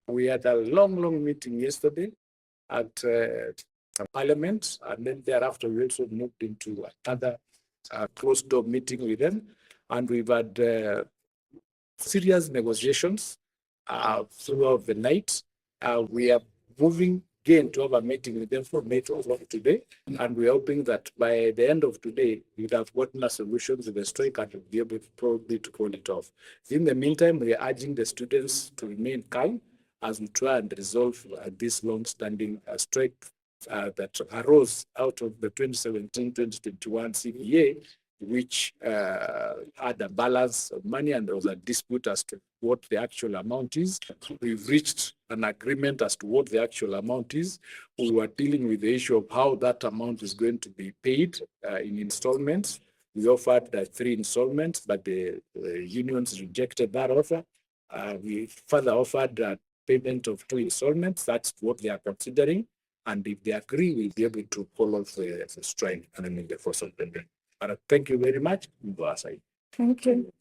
We had a long meeting yesterday at Parliament, and then thereafter we also moved into another closed-door meeting with them, and we've had serious negotiations throughout the night. We are moving again to have a meeting with them from 8 o'clock today, and we're hoping that by the end of today, we'd have gotten a solution to the strike and we'll be able probably to call it off. In the meantime, we are urging the students to remain calm as we try and resolve this long-standing strike that arose out of the 2017-2021 CBA, which had a balance of money, and there was a dispute as to what the actual amount is. We've reached an agreement as to what the actual amount is. We were dealing with the issue of how that amount is going to be paid in installments. We offered 3 installments, but the unions rejected that offer. We further offered a payment of 2 installments. That's what they are considering. And if they agree, we'll be able to call off the strike and in the course of the day. Thank you very much. Thank you.